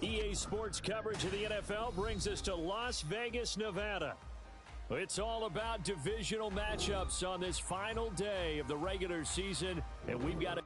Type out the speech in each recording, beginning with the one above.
EA Sports coverage of the NFL brings us to Las Vegas, Nevada. It's all about divisional matchups on this final day of the regular season, and we've got a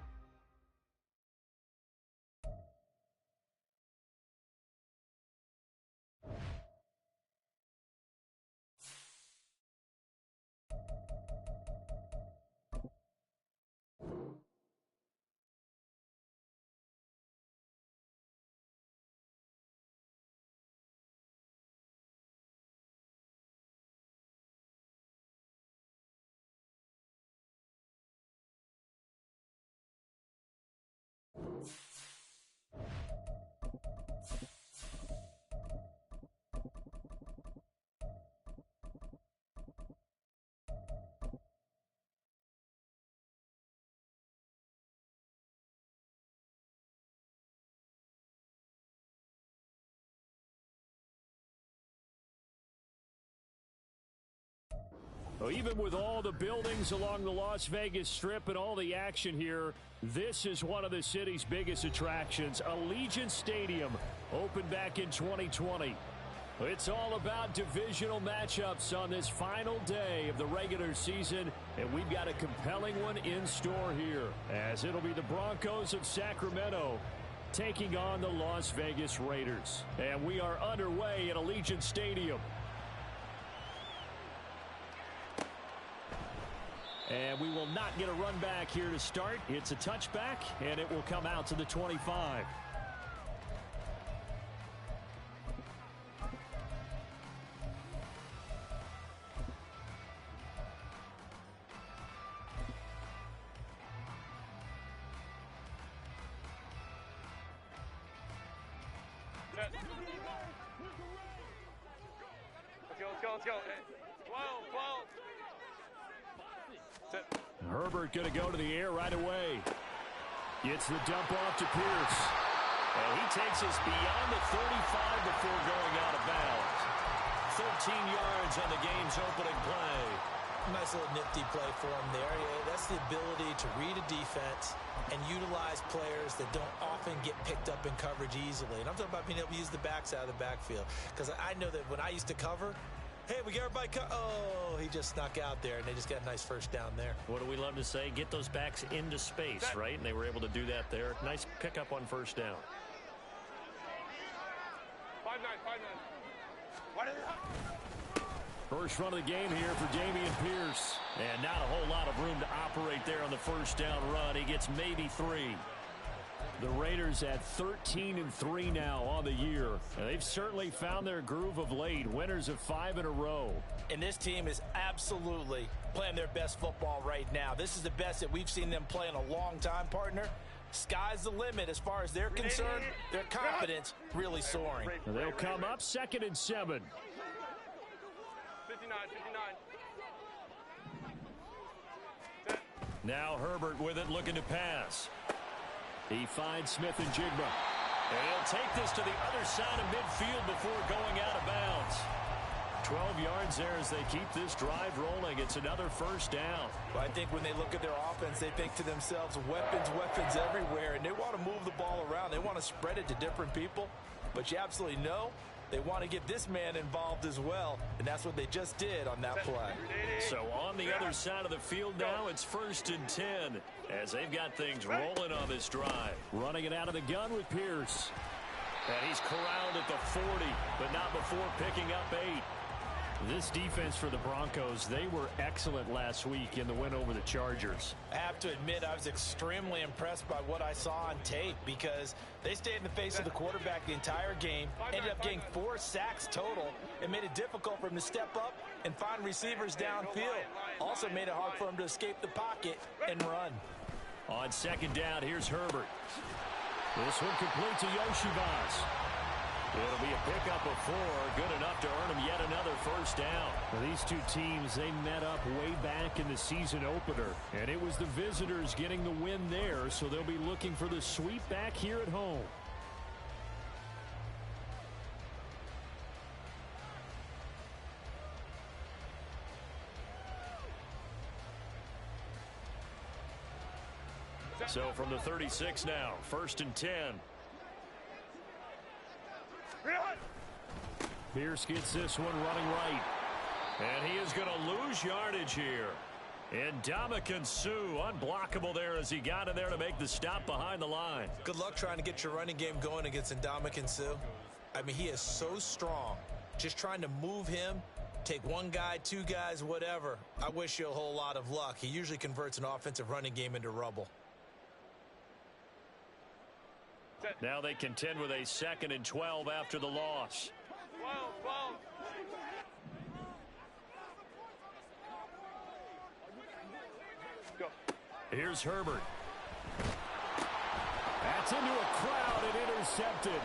even with all the buildings along the Las Vegas Strip and all the action here, this is one of the city's biggest attractions. Allegiant Stadium opened back in 2020. It's all about divisional matchups on this final day of the regular season, and we've got a compelling one in store here, as it'll be the Broncos of Sacramento taking on the Las Vegas Raiders. And we are underway at Allegiant Stadium. And we will not get a run back here to start. It's a touchback, and it will come out to the 25. Let's go. 12. Herbert going to go to the air right away. Gets the dump off to Pierce. And he takes us beyond the 35 before going out of bounds. 13 yards on the game's opening play. Nice little nifty play for him there. Yeah, that's the ability to read a defense and utilize players that don't often get picked up in coverage easily. And I'm talking about being able to use the backs out of the backfield. Because I know that when I used to cover, hey, we got everybody oh, he just snuck out there, and they just got a nice first down there. What do we love to say? Get those backs into space, right? And they were able to do that there. Nice pickup on first down. 5-9. First run of the game here for Dameon Pierce. And not a whole lot of room to operate there on the first down run. He gets maybe 3. The Raiders at 13-3 now on the year. And they've certainly found their groove of late. Winners of 5 in a row. And this team is absolutely playing their best football right now. This is the best that we've seen them play in a long time, partner. Sky's the limit as far as they're concerned. Their confidence really soaring. And they'll come up 2nd and 7. 59. Now Herbert with it, looking to pass. He finds Smith and Jigba. And he'll take this to the other side of midfield before going out of bounds. 12 yards there as they keep this drive rolling. It's another first down. Well, I think when they look at their offense, they think to themselves, weapons everywhere, and they want to move the ball around. They want to spread it to different people. But you absolutely know they want to get this man involved as well, and that's what they just did on that play. So on the other side of the field now, it's 1st and 10 as they've got things rolling on this drive. Running it out of the gun with Pierce. And he's corralled at the 40, but not before picking up 8. This defense for the Broncos, they were excellent last week in the win over the Chargers. I have to admit, I was extremely impressed by what I saw on tape because they stayed in the face of the quarterback the entire game, ended up getting 4 sacks total, and made it difficult for him to step up and find receivers downfield. Also made it hard for him to escape the pocket and run. On 2nd down, here's Herbert. This one complete to Yoshivas. It'll be a pickup of 4, good enough to earn him yet another first down. Well, these two teams, they met up way back in the season opener, and it was the visitors getting the win there, so they'll be looking for the sweep back here at home. So from the 36 now, 1st and 10. Pierce gets this one running right. And he is going to lose yardage here. And Ndamukong Suh, unblockable there as he got in there to make the stop behind the line. Good luck trying to get your running game going against Ndamukong Suh. I mean, he is so strong. Just trying to move him, take one guy, two guys, whatever. I wish you a whole lot of luck. He usually converts an offensive running game into rubble. Now they contend with a 2nd and 12 after the loss. 12. Go. Here's Herbert. That's into a crowd and intercepted.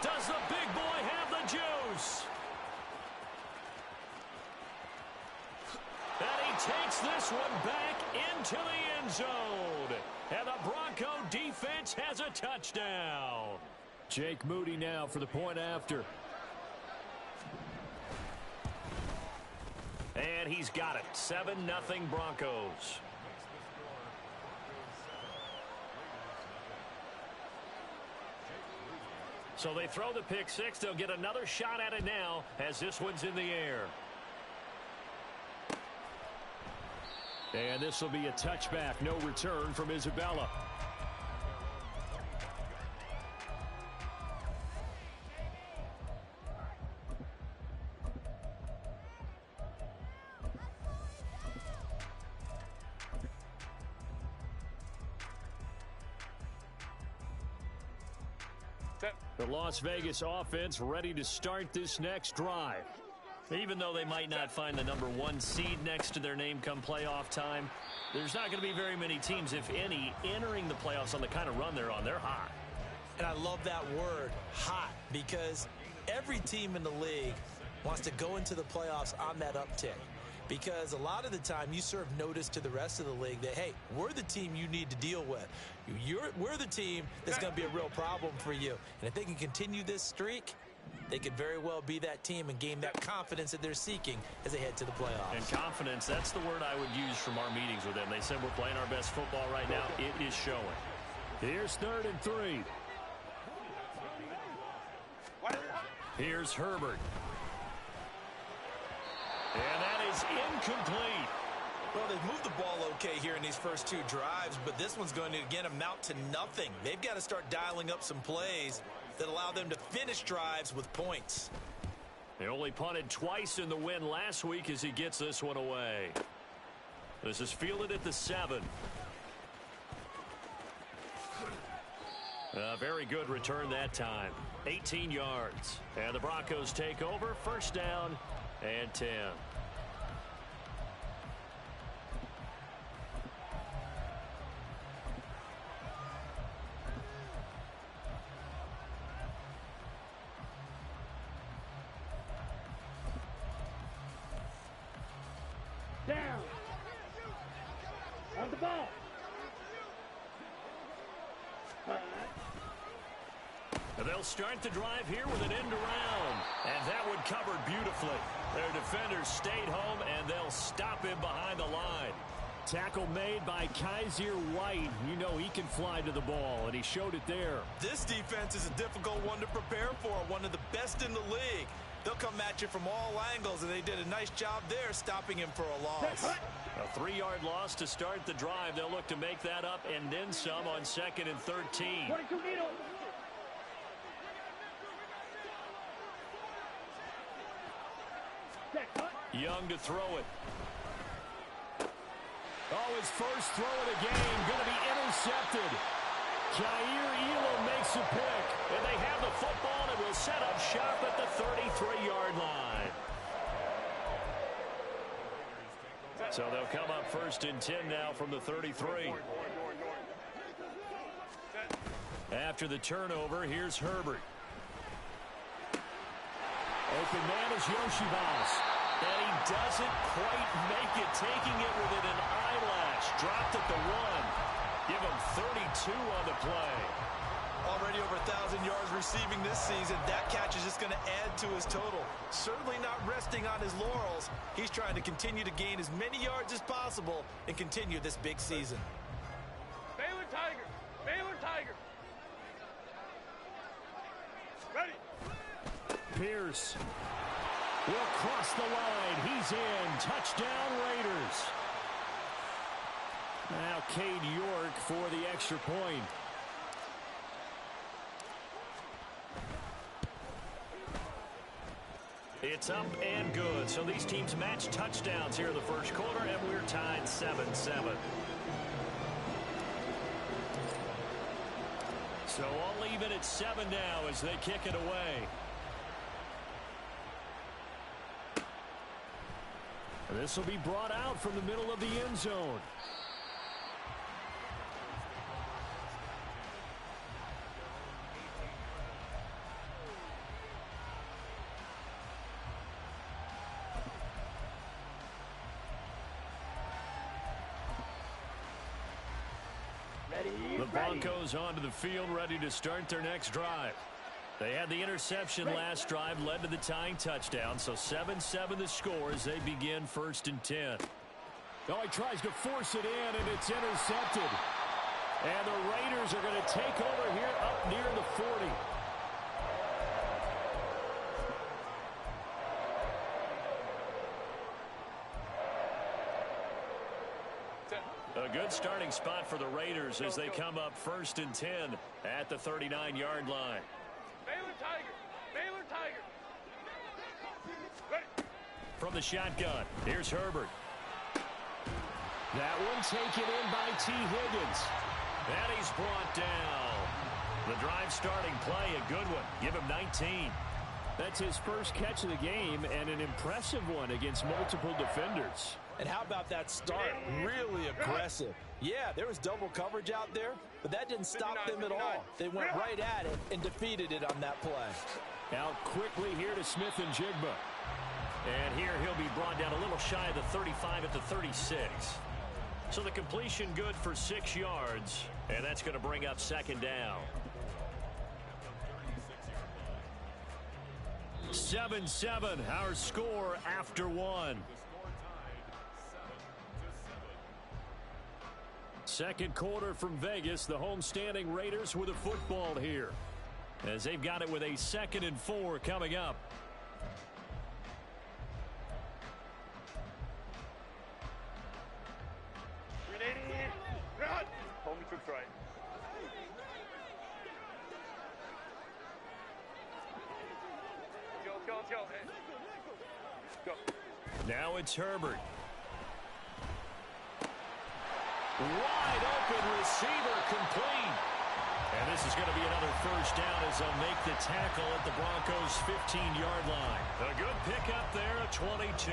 Does the big boy have the juice? And he takes this one back into the end zone. And the Bronco defense has a touchdown. Jake Moody now for the point after. And he's got it. 7-0 Broncos. So they throw the pick six. They'll get another shot at it now as this one's in the air. And this will be a touchback. No return from Isabella. The Las Vegas offense ready to start this next drive. Even though they might not find the #1 seed next to their name come playoff time, there's not going to be very many teams, if any, entering the playoffs on the kind of run they're on. They're hot. And I love that word, hot, because every team in the league wants to go into the playoffs on that uptick. Because a lot of the time you serve notice to the rest of the league that, hey, we're the team you need to deal with. We're the team that's going to be a real problem for you. And if they can continue this streak, they could very well be that team and gain that confidence that they're seeking as they head to the playoffs. And confidence, that's the word I would use from our meetings with them. They said we're playing our best football right now. It is showing. Here's 3rd and 3. Here's Herbert. And that is incomplete. Well, they've moved the ball okay here in these first two drives, but this one's going to, again, amount to nothing. They've got to start dialing up some plays that allow them to finish drives with points. They only punted twice in the win last week as he gets this one away. This is fielded at the 7. A very good return that time. 18 yards. And the Broncos take over. 1st down and 10. Down. On the ball. They'll start the drive here with an end around. And that one covered beautifully. Their defenders stayed home, and they'll stop him behind the line. Tackle made by Kaiser White. You know he can fly to the ball, and he showed it there. This defense is a difficult one to prepare for, one of the best in the league. They'll come at you from all angles, and they did a nice job there stopping him for a loss. A 3-yard loss to start the drive. They'll look to make that up and then some on 2nd and 13. 22 meters. Young to throw it. Oh, his first throw of the game going to be intercepted. Jair Elam makes a pick, and they have the football and will set up shop at the 33-yard line. So they'll come up 1st and 10 now from the 33. After the turnover, here's Herbert. Open man is Yoshibas. And he doesn't quite make it, taking it within an eyelash. Dropped at the 1. Give him 32 on the play. Already over 1,000 yards receiving this season. That catch is just going to add to his total. Certainly not resting on his laurels. He's trying to continue to gain as many yards as possible and continue this big season. Baylor Tigers. Baylor Tigers. Pierce will cross the line. He's in. Touchdown, Raiders. Now Cade York for the extra point. It's up and good. So these teams match touchdowns here in the first quarter, and we're tied 7-7. So all even at 7 now as they kick it away. This will be brought out from the middle of the end zone. The Broncos onto the field, ready to start their next drive. They had the interception last drive, led to the tying touchdown, so 7-7 the score as they begin 1st and 10. Oh, he tries to force it in, and it's intercepted. And the Raiders are going to take over here up near the 40. A good starting spot for the Raiders as they come up 1st and 10 at the 39-yard line. Baylor Tiger! Baylor Tiger! Ready. From the shotgun, here's Herbert. That one taken in by T. Higgins. And he's brought down. The drive starting play, a good one. Give him 19. That's his first catch of the game and an impressive one against multiple defenders. And how about that start? Really aggressive. Yeah, there was double coverage out there, but that didn't stop them at all. They went right at it and defeated it on that play. Out quickly here to Smith and Jigba. And here he'll be brought down a little shy of the 35 at the 36. So the completion good for 6 yards, and that's going to bring up 2nd down. 7-7, our score after 1. Second quarter from Vegas, the homestanding Raiders with a football here, as they've got it with a 2nd and 4 coming up. Home took right. Go. Hey. Go. Now it's Herbert. Wide open receiver, complete. And this is going to be another 1st down as they'll make the tackle at the Broncos' 15-yard line. A good pickup there, a 22.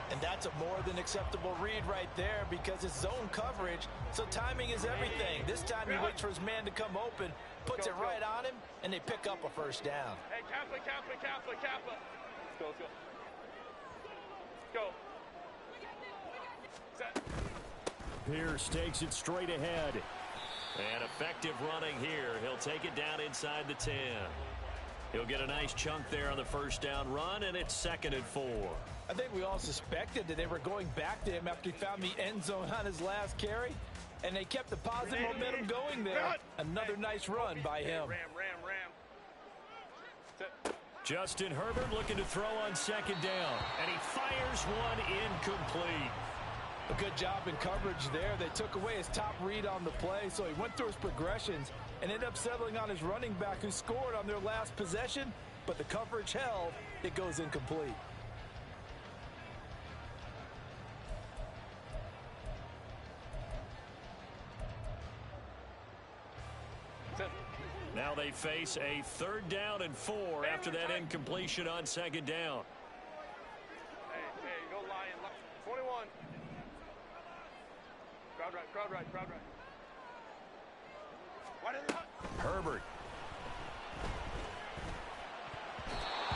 And that's a more than acceptable read right there because it's zone coverage, so timing is everything. This time he waits for his man to come open, puts it right on him, and they pick up a 1st down. Hey, Kappa. Let's go. Set. Pierce takes it straight ahead. And effective running here. He'll take it down inside the 10. He'll get a nice chunk there on the 1st down run, and it's 2nd and 4. I think we all suspected that they were going back to him after he found the end zone on his last carry, and they kept the positive momentum going there. Another nice run by him. Ram. Justin Herbert looking to throw on 2nd down, and he fires one incomplete. A good job in coverage there. They took away his top read on the play, so he went through his progressions and ended up settling on his running back who scored on their last possession, but the coverage held. It goes incomplete. Now they face a 3rd down and 4 after that incompletion on 2nd down. Hey, go Lion. 21. Crowd right. Why did it Herbert.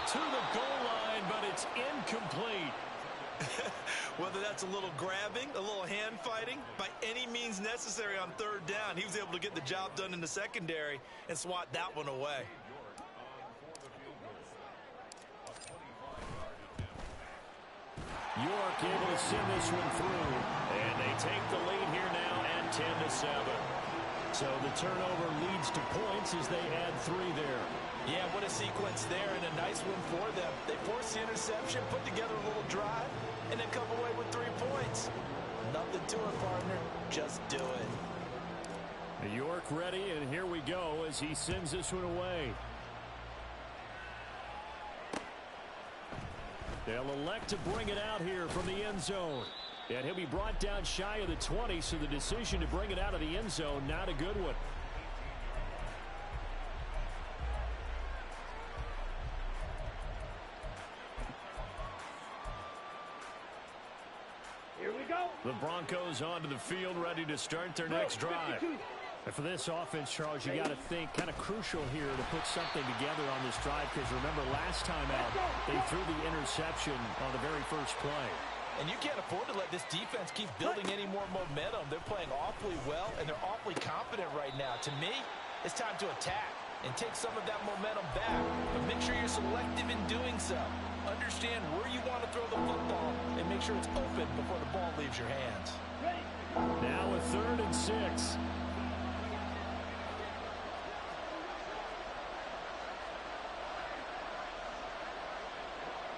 To the goal line, but it's incomplete. Whether that's a little grabbing, a little hand fighting, by any means necessary on 3rd down, he was able to get the job done in the secondary and swat that one away. York able to send this one through, and they take the lead here now at 10-7. So the turnover leads to points as they add 3 there. Yeah, what a sequence there, and a nice one for them. They forced the interception, put together a little drive, and then come away with 3 points. Nothing to it, partner. Just do it. York ready, and here we go as he sends this one away. They'll elect to bring it out here from the end zone. And he'll be brought down shy of the 20, so the decision to bring it out of the end zone, not a good one. Here we go. The Broncos onto the field, ready to start their next drive. And for this offense, Charles, you got to think kind of crucial here to put something together on this drive, because remember last time out, they threw the interception on the very first play. And you can't afford to let this defense keep building any more momentum. They're playing awfully well, and they're awfully confident right now. To me, it's time to attack and take some of that momentum back. But make sure you're selective in doing so. Understand where you want to throw the football and make sure it's open before the ball leaves your hands. Now a 3rd and 6.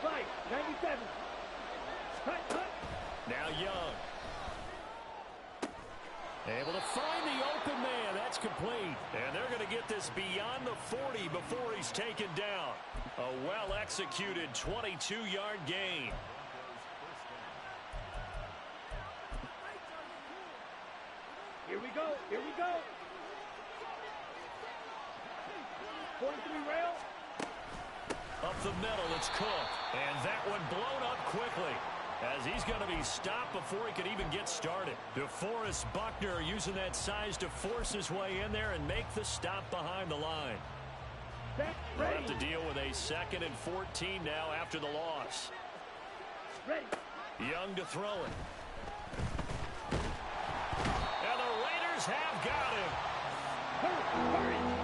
Right, 97. Now Young. Able to find the open man. That's complete. And they're going to get this beyond the 40 before he's taken down. A well-executed 22-yard gain. Here we go. Here we go. 43 rail. Up the middle, it's Cook. And that one blown up quickly, as he's going to be stopped before he could even get started. DeForest Buckner using that size to force his way in there and make the stop behind the line. They'll have to deal with a 2nd and 14 now after the loss. Ready. Young to throw it. And the Raiders have got him.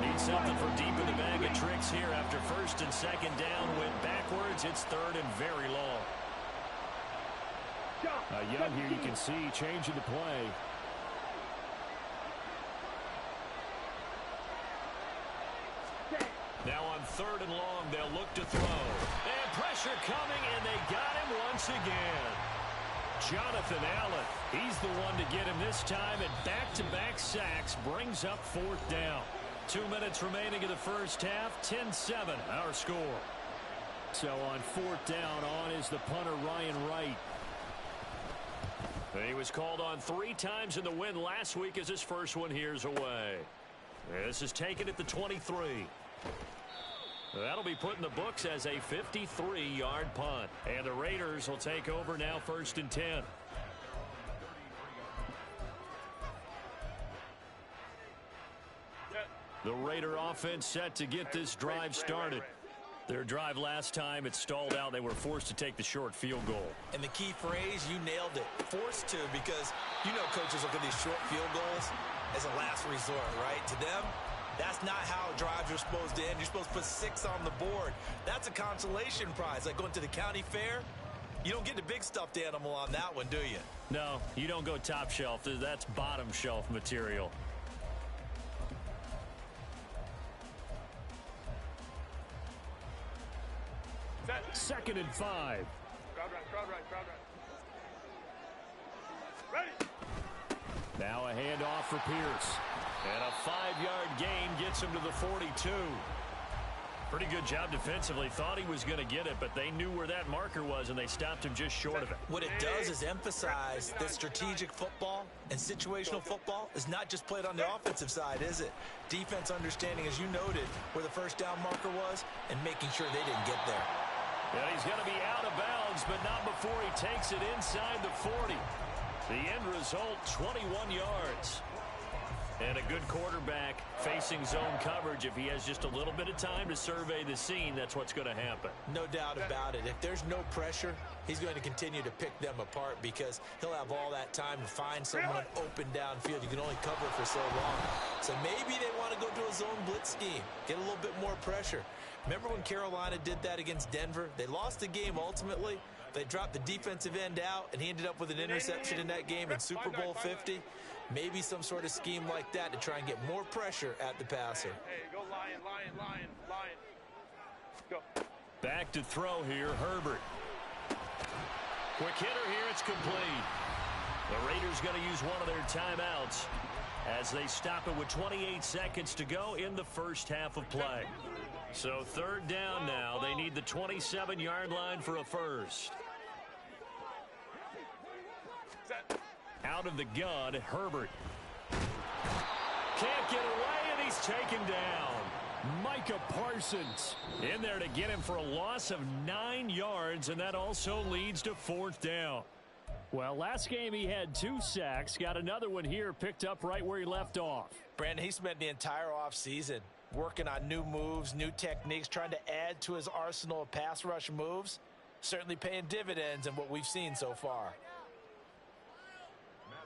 Need something from deep in the bag of tricks here after 1st and 2nd down. Went backwards. It's 3rd and very long. Young here, you can see changing the play. Now on 3rd and long, they'll look to throw. And pressure coming, and they got him once again. Jonathan Allen, he's the one to get him this time, and back-to-back sacks brings up 4th down. 2 minutes remaining in the first half, 10-7 our score. So on 4th down, on is the punter Ryan Wright. He was called on 3 times in the win last week as his first one here's away. This is taken at the 23. That'll be put in the books as a 53-yard punt. And the Raiders will take over now 1st and 10. The Raider offense set to get this drive started. Their drive last time, it stalled out. They were forced to take the short field goal. And the key phrase, you nailed it. Forced to, because you know coaches look at these short field goals as a last resort, right? To them, that's not how drives are supposed to end. You're supposed to put 6 on the board. That's a consolation prize. Like going to the county fair, you don't get the big stuffed animal on that one, do you? No, you don't go top shelf. That's bottom shelf material. Set. 2nd and 5. Crowd right, crowd right, crowd right. Ready. Now a handoff for Pierce. And a 5-yard gain gets him to the 42. Pretty good job defensively. Thought he was going to get it, but they knew where that marker was, and they stopped him just short of it. What it does is emphasize that strategic football and situational football is not just played on the offensive side, is it? Defense understanding, as you noted, where the first down marker was and making sure they didn't get there. And he's going to be out of bounds, but not before he takes it inside the 40. The end result, 21 yards. And a good quarterback facing zone coverage. If he has just a little bit of time to survey the scene, that's what's going to happen. No doubt about it. If there's no pressure, he's going to continue to pick them apart because he'll have all that time to find someone open downfield. You can only cover for so long. So maybe they want to go to a zone blitz scheme, get a little bit more pressure. Remember when Carolina did that against Denver? They lost the game ultimately, They dropped the defensive end out, and he ended up with an interception in that game in Super Bowl 50. Maybe some sort of scheme like that to try and get more pressure at the passer. Hey, go lion. Go. Back to throw here, Herbert. Quick hitter here, it's complete. The Raiders going to use one of their timeouts as they stop it with 28 seconds to go in the first half of play. So third down now. They need the 27-yard line for a first. Out of the gun, Herbert. Can't get away, and he's taken down. Micah Parsons in there to get him for a loss of 9 yards, and that also leads to fourth down. Well, last game he had 2 sacks. Got another one here, picked up right where he left off. Brandon, he spent the entire offseason working on new moves, new techniques, trying to add to his arsenal of pass rush moves. Certainly paying dividends in what we've seen so far.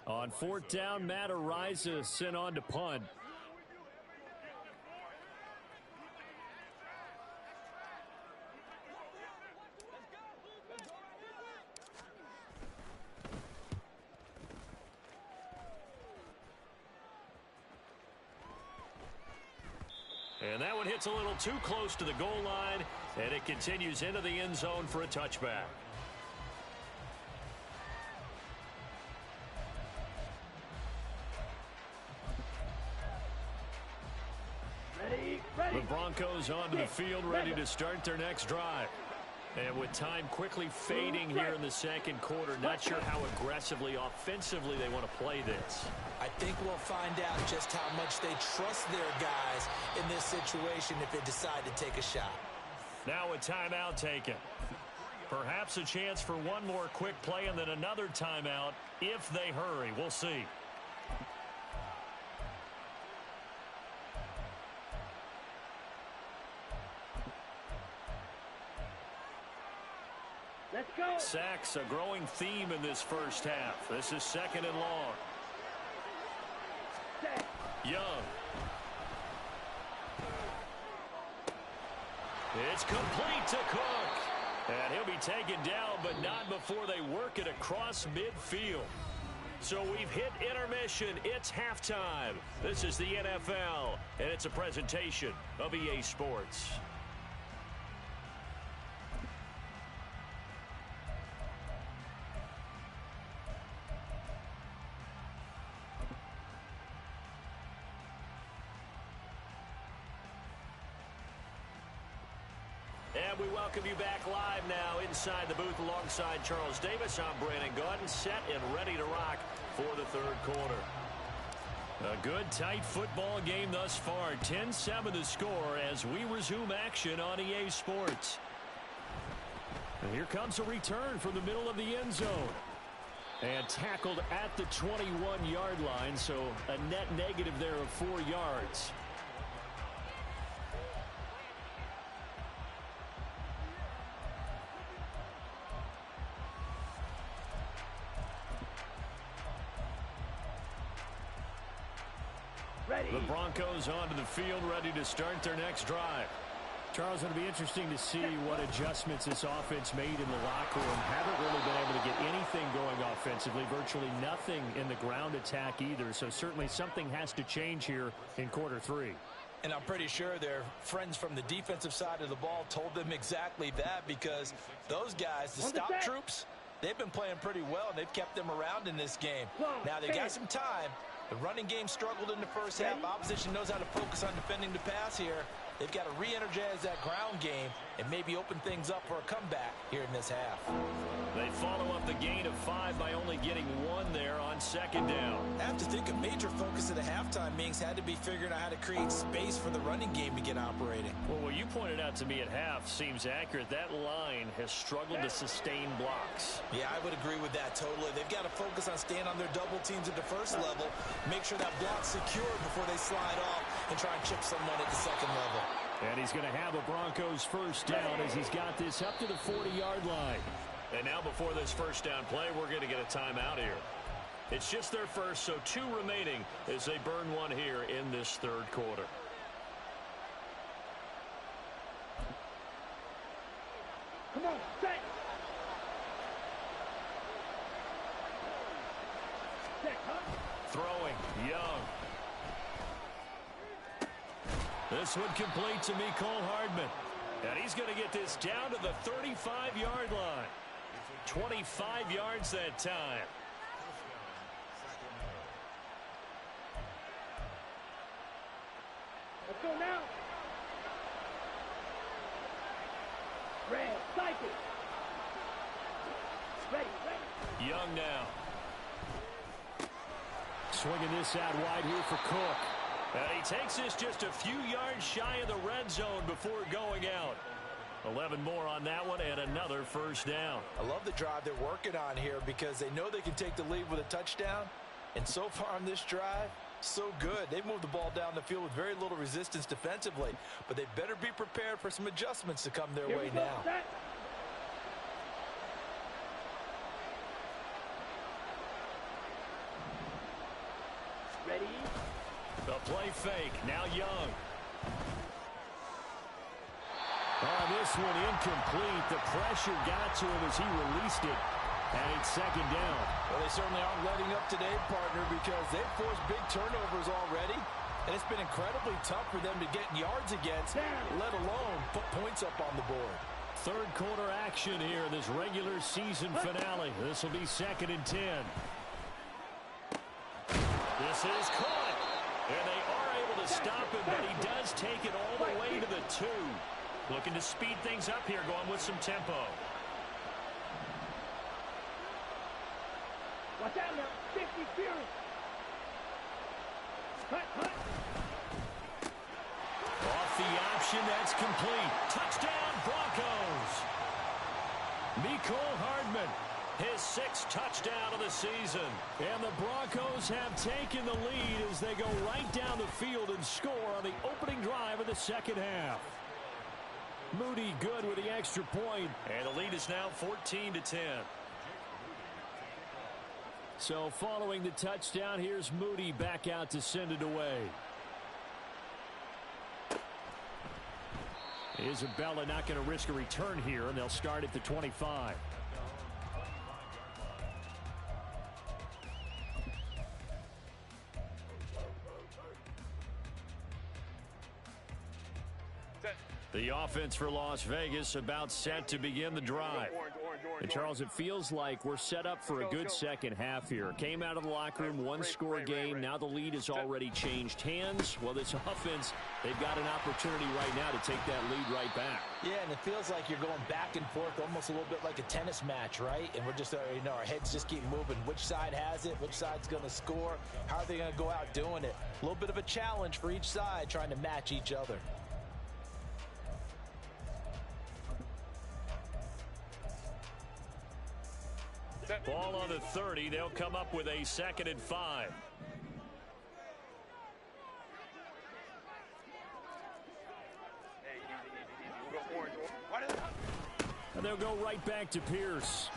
On fourth down, Matt Ariza sent on to punt. And that one hits a little too close to the goal line, and it continues into the end zone for a touchback. The Broncos onto the field, ready to start their next drive. And with time quickly fading here in the second quarter, not sure how aggressively, offensively they want to play this. I think we'll find out just how much they trust their guys in this situation if they decide to take a shot. Now a timeout taken. Perhaps a chance for one more quick play and then another timeout if they hurry. We'll see. Let's go. Sacks, a growing theme in this first half. This is second and long. Young. It's complete to Cook. And he'll be taken down, but not before they work it across midfield. So we've hit intermission. It's halftime. This is the NFL, and it's a presentation of EA Sports. And we welcome you back live now inside the booth alongside Charles Davis. I'm Brandon Gaudin, set and ready to rock for the third quarter. A good, tight football game thus far. 10-7 the score as we resume action on EA Sports. And here comes a return from the middle of the end zone. And tackled at the 21-yard line, so a net negative there of 4 yards. The Broncos onto the field, ready to start their next drive. Charles, it'll be interesting to see what adjustments this offense made in the locker room. Haven't really been able to get anything going offensively, virtually nothing in the ground attack either. So certainly something has to change here in quarter three. And I'm pretty sure their friends from the defensive side of the ball told them exactly that, because those guys, the stop troops, they've been playing pretty well, and they've kept them around in this game. Now they got some time. The running game struggled in the first half. Opposition knows how to focus on defending the pass here. They've got to re-energize that ground game and maybe open things up for a comeback here in this half. They follow up the gain of 5 by only getting 1 there on second down. I have to think a major focus of the halftime meetings had to be figuring out how to create space for the running game to get operating. Well, what you pointed out to me at half seems accurate. That line has struggled to sustain blocks. Yeah, I would agree with that totally. They've got to focus on staying on their double teams at the first level, make sure that block's secure before they slide off and try and chip someone at the second level. And he's going to have a Broncos first down as he's got this up to the 40-yard line. And now before this first down play, we're going to get a timeout here. It's just their first, so 2 remaining as they burn 1 here in this third quarter. Come on, set. throwing. Young. This one complete to Mecole Hardman. And he's going to get this down to the 35-yard line. 25 yards that time. Let's go now. Red, cycle. Ready. Young now. Swinging this out wide here for Cook. And he takes this just a few yards shy of the red zone before going out. 11 more on that one and another first down. I love the drive they're working on here because they know they can take the lead with a touchdown. And so far on this drive, so good. They moved the ball down the field with very little resistance defensively. But they better be prepared for some adjustments to come their way now. Ready. The play fake. Now Young. This one incomplete. The pressure got to him as he released it. And it's second down. Well, they certainly aren't letting up today, partner, because they've forced big turnovers already. And it's been incredibly tough for them to get yards against, let alone put points up on the board. Third quarter action here, this regular season finale. This will be 2nd and 10. This is caught. And they are able to stop him, but he does take it all the way to the 2. Looking to speed things up here, going with some tempo. Watch out now. 50 Fury. Hut. Off the option, that's complete. Touchdown, Broncos. Mecole Hardman, his 6th touchdown of the season. And the Broncos have taken the lead as they go right down the field and score on the opening drive of the second half. Moody good with the extra point. And the lead is now 14-10. So following the touchdown, here's Moody back out to send it away. Isabella not going to risk a return here, and they'll start at the 25. The offense for Las Vegas about set to begin the drive. And Charles, it feels like we're set up for a good second half here. Came out of the locker room, one-score game. Now the lead has already changed hands. Well, this offense, they've got an opportunity right now to take that lead right back. Yeah, and it feels like you're going back and forth almost a little bit like a tennis match, right? And we're just, our heads just keep moving. Which side has it? Which side's going to score? How are they going to go out doing it? A little bit of a challenge for each side trying to match each other. Ball on the 30. They'll come up with a 2nd and 5. And they'll go right back to Pierce.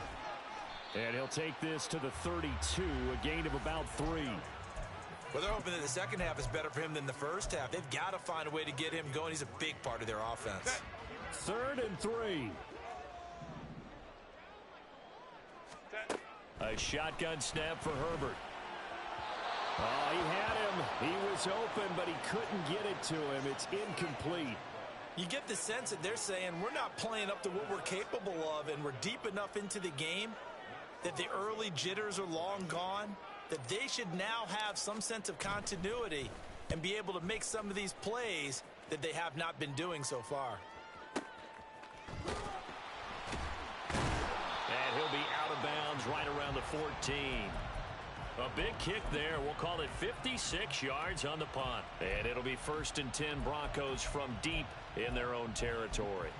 And he'll take this to the 32, a gain of about 3. Well, they're hoping that the second half is better for him than the first half. They've got to find a way to get him going. He's a big part of their offense. 3rd and 3. A shotgun snap for Herbert. Oh, he had him. He was open, but he couldn't get it to him. It's incomplete. You get the sense that they're saying we're not playing up to what we're capable of, and we're deep enough into the game that the early jitters are long gone, that they should now have some sense of continuity and be able to make some of these plays that they have not been doing so far. And he'll be out of bounds right around the 14. A big kick there. We'll call it 56 yards on the punt. And it'll be 1st and 10 Broncos from deep in their own territory.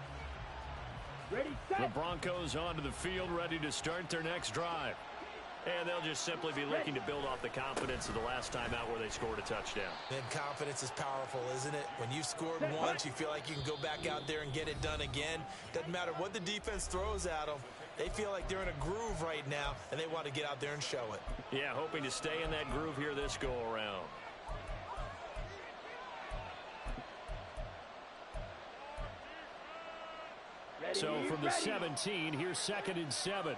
Ready, set. The Broncos onto the field, ready to start their next drive. And they'll just simply be looking to build off the confidence of the last time out where they scored a touchdown. And confidence is powerful, isn't it? When you've scored once, you feel like you can go back out there and get it done again. Doesn't matter what the defense throws at them. They feel like they're in a groove right now, and they want to get out there and show it. Yeah, hoping to stay in that groove here this go-around. So from the 17, here's 2nd and 7.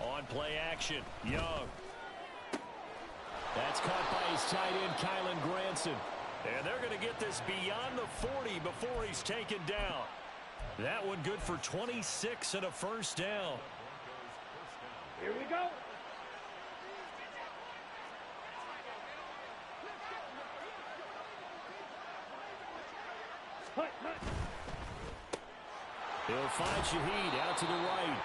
On play action. Young. That's caught by his tight end, Kylan Granson. And they're going to get this beyond the 40 before he's taken down. That one good for 26 and a first down. Here we go. Hut, hut. He'll find Shaheed out to the right.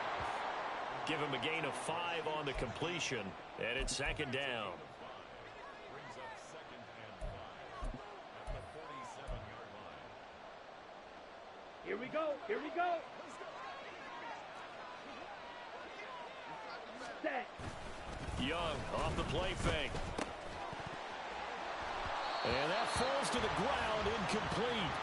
Give him a gain of 5 on the completion, and it's second down. Here we go. Here we go. Set. Young off the play fake. And that falls to the ground, incomplete.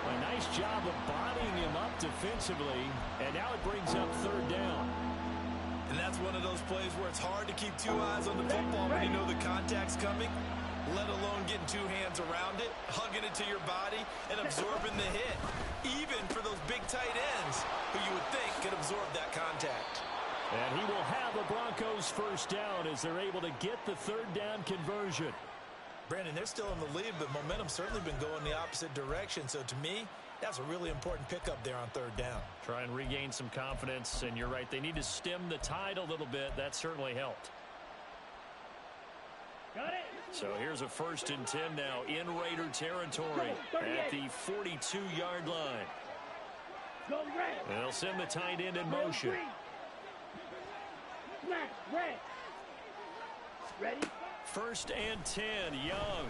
A nice job of bodying him up defensively, and now it brings up third down. And that's one of those plays where it's hard to keep 2 eyes on the football when you know the contact's coming, let alone getting 2 hands around it, hugging it to your body, and absorbing the hit, even for those big tight ends who you would think could absorb that contact. And he will have the Broncos first down as they're able to get the third down conversion. Brandon, they're still in the lead, but momentum's certainly been going the opposite direction. So to me, that's a really important pickup there on third down. Try and regain some confidence, and you're right, they need to stem the tide a little bit. That certainly helped. Got it. So here's a 1st and 10 now in Raider territory at the 42-yard line. Go red. They'll send the tight end in motion. Smash red. Ready. 1st and 10, Young.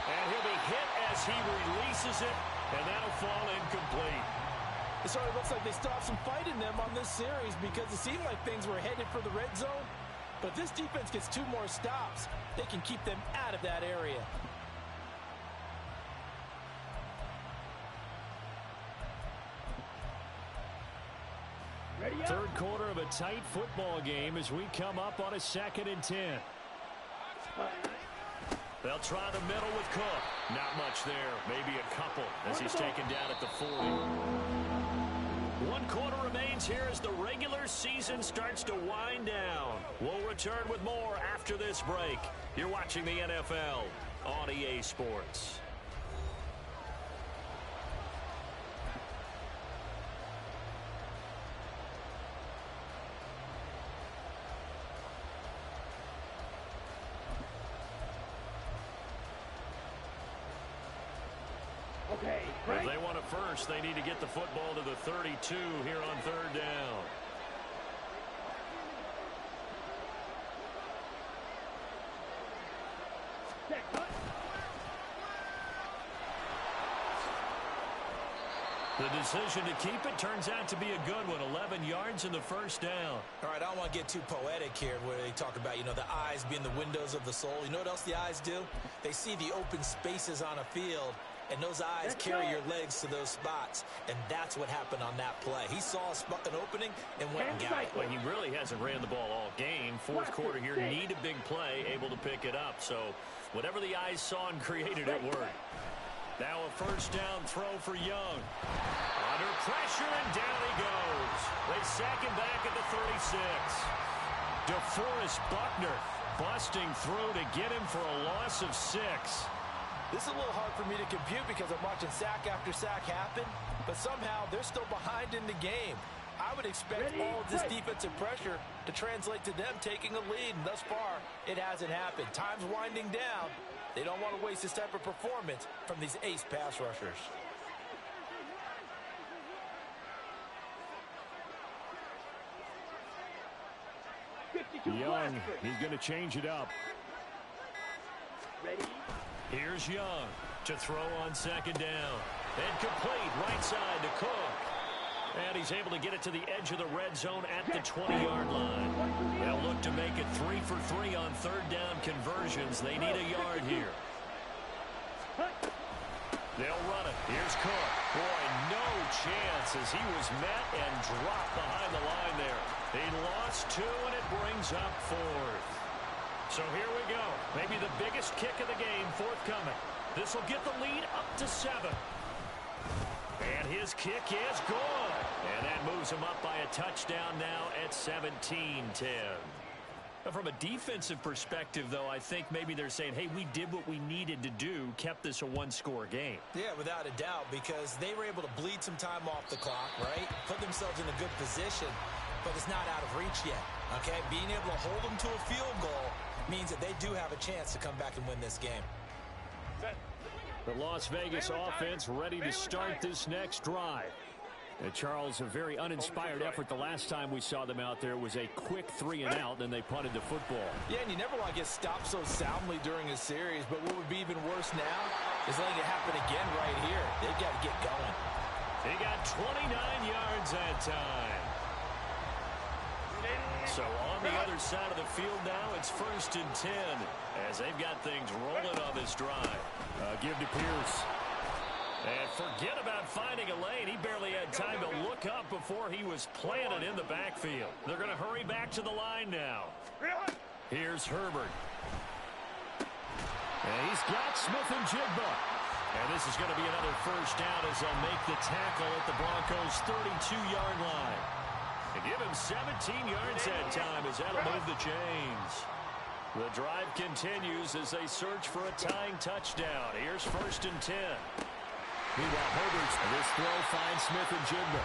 And he'll be hit as he releases it, and that'll fall incomplete. It sort of looks like they still have some fight in them on this series because it seemed like things were headed for the red zone. But if this defense gets 2 more stops, they can keep them out of that area. Ready up. Third quarter of a tight football game as we come up on a 2nd and 10. They'll try the middle with Cook. Not much there. Maybe a couple as he's taken down at the 40. 1 quarter remains here as the regular season starts to wind down. We'll return with more after this break. You're watching the NFL on EA Sports. Okay, If they want it first, they need to get the football to the 32 here on third down. The decision to keep it turns out to be a good one. 11 yards in the first down. All right, I don't want to get too poetic here where they talk about, the eyes being the windows of the soul. You know what else the eyes do? They see the open spaces on a field, and those eyes carry your legs to those spots. And that's what happened on that play. He saw an opening and went and got it. Well, he really hasn't ran the ball all game. Fourth quarter here, need a big play, able to pick it up. So whatever the eyes saw and created, it worked. Now a first down throw for Young. Under pressure, and down he goes. They sack him back at the 36. DeForest Buckner busting through to get him for a loss of 6. This is a little hard for me to compute because I'm watching sack after sack happen, but somehow they're still behind in the game. I would expect all of this defensive pressure to translate to them taking a lead, and thus far, it hasn't happened. Time's winding down. They don't want to waste this type of performance from these ace pass rushers. Young, he's going to change it up. Ready. Here's Young to throw on second down. And complete right side to Cook. And he's able to get it to the edge of the red zone at the 20-yard line. They'll look to make it 3 for 3 on third down conversions. They need a yard here. They'll run it. Here's Cook. Boy, no chance as he was met and dropped behind the line there. He lost 2, and it brings up 4th. So here we go. Maybe the biggest kick of the game forthcoming. This will get the lead up to 7. And his kick is good. And that moves him up by a touchdown now at 17-10. From a defensive perspective, though, I think maybe they're saying, hey, we did what we needed to do, kept this a one-score game. Yeah, without a doubt, because they were able to bleed some time off the clock, right? Put themselves in a good position, but it's not out of reach yet, okay? Being able to hold them to a field goal means that they do have a chance to come back and win this game. The Las Vegas offense ready to start this next drive. And Charles, a very uninspired effort the last time we saw them out there. It was a quick 3-and-out, and they punted the football. Yeah, and you never want to get stopped so soundly during a series, but what would be even worse now is letting it happen again right here. They've got to get going. He got 29 yards that time. So on the other side of the field now, it's 1st and 10 as they've got things rolling on this drive. Give to Pierce. And forget about finding a lane. He barely had time to look up before he was planted in the backfield. They're going to hurry back to the line now. Here's Herbert. And he's got Smith and Jigba. And this is going to be another first down as they'll make the tackle at the Broncos' 32-yard line. And give him 17 yards that time as that'll move the chains. The drive continues as they search for a tying touchdown. Here's 1st and 10. Meanwhile, Herbert's this throw finds Smith and Jigba.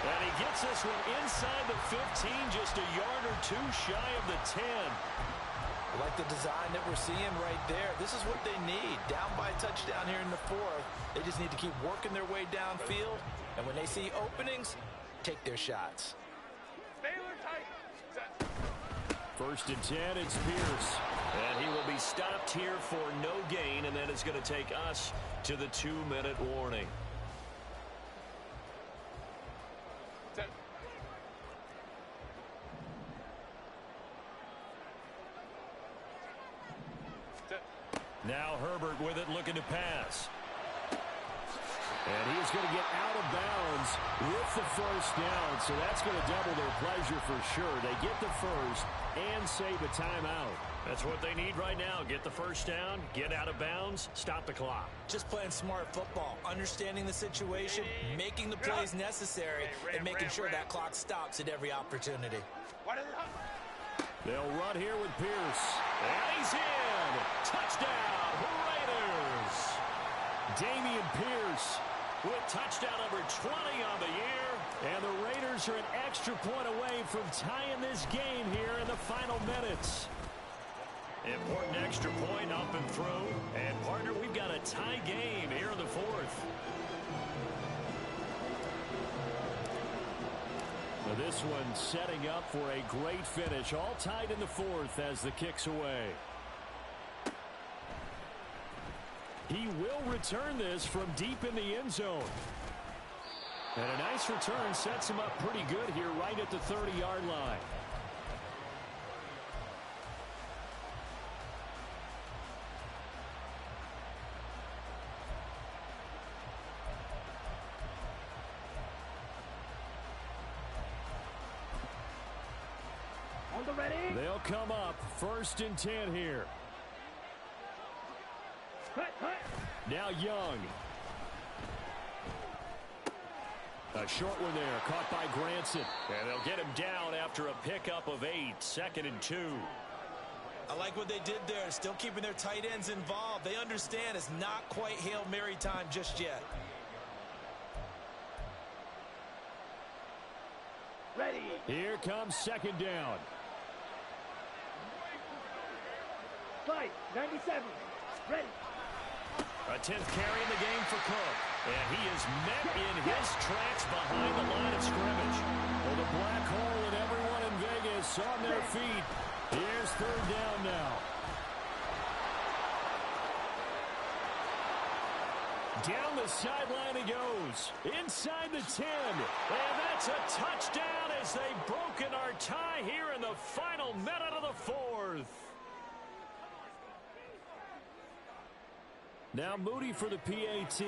And he gets this one inside the 15, just a yard or two shy of the 10. I like the design that we're seeing right there. This is what they need. Down by a touchdown here in the 4th. They just need to keep working their way downfield. And when they see openings, take their shots. 1st and 10, it's Pierce. And he will be stopped here for no gain, and then it's going to take us to the 2-minute warning. Now Herbert with it, looking to pass. And he is going to get out of bounds with the first down, so that's going to double their pleasure for sure. They get the first and save a timeout. That's what they need right now. Get the first down, get out of bounds, stop the clock. Just playing smart football, understanding the situation, making the plays necessary, and making sure that clock stops at every opportunity. They'll run here with Pierce. And he's in. Touchdown, Raiders. Damian Pierce with touchdown number 20 on the year. And the Raiders are an extra point away from tying this game here in the final minutes. Important extra point up and through. And, partner, we've got a tie game here in the 4th. Now this one setting up for a great finish. All tied in the 4th as the kick's away. He will return this from deep in the end zone. And a nice return sets him up pretty good here right at the 30-yard line. On the ready. They'll come up 1st and 10 here. Cut. Now Young. A short one there, caught by Granson. And they'll get him down after a pickup of 8, 2nd and 2. I like what they did there, still keeping their tight ends involved. They understand it's not quite Hail Mary time just yet. Ready. Here comes 2nd down. Fight. 97. Ready. A 10th carry in the game for Cook. And he is met in his tracks behind the line of scrimmage. Well, the black hole and everyone in Vegas on their feet. Here's 3rd down now. Down the sideline he goes. Inside the 10. And that's a touchdown as they've broken our tie here in the final minute of the 4th. Now Moody for the PAT.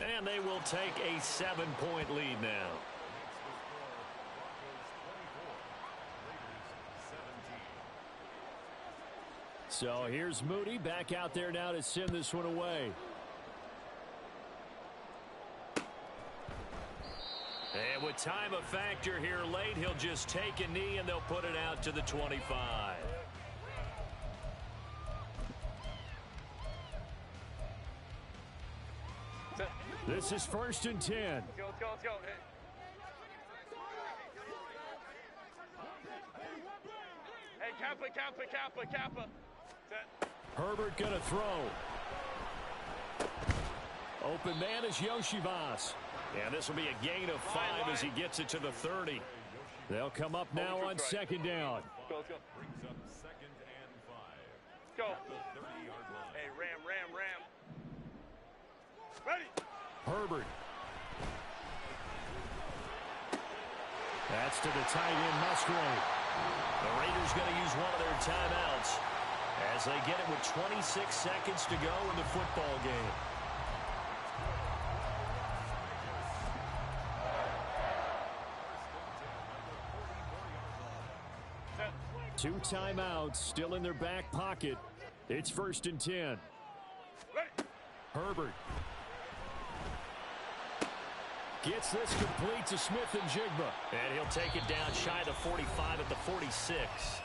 And they will take a 7-point lead now. So here's Moody back out there now to send this one away. And with time a factor here late, he'll just take a knee and they'll put it out to the 25. This is 1st and 10. Let's go, let's go, let's go. Hey, Kappa. Set. Herbert gonna throw. Open man is Yoshivas. And this will be a gain of 5 as he gets it to the 30. They'll come up now on 2nd down. Let's go. Brings up 2nd and 5. Let's go. At the 30-yard line. Hey, Ram. Ready. Herbert. That's to the tight end, Musgrave. The Raiders going to use one of their timeouts as they get it with 26 seconds to go in the football game. Two timeouts still in their back pocket. It's 1st and 10. Ready. Herbert. Gets this complete to Smith-Njigba. And he'll take it down shy of the 45 at the 46.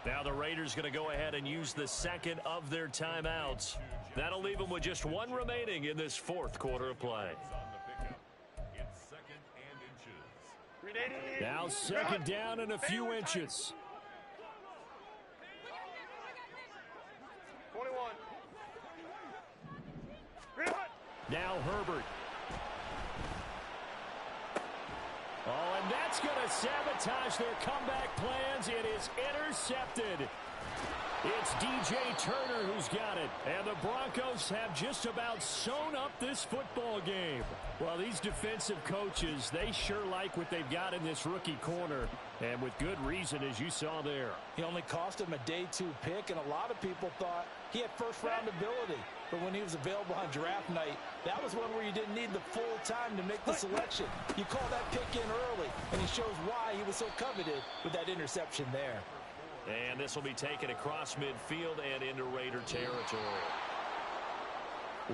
Now the Raiders going to go ahead and use the second of their timeouts. That'll leave them with just one remaining in this 4th quarter of play. It's 2nd and inches. Now 2nd down and a few inches. 21. Now Herbert. Oh, and that's going to sabotage their comeback plans. It is intercepted. It's DJ Turner who's got it. And the Broncos have just about sewn up this football game. Well, these defensive coaches, they sure like what they've got in this rookie corner. And with good reason, as you saw there. He only cost him a day 2 pick, and a lot of people thought he had first-round ability. But when he was available on draft night, that was one where you didn't need the full time to make the selection. You call that pick in early, and he shows why he was so coveted with that interception there. And this will be taken across midfield and into Raider territory.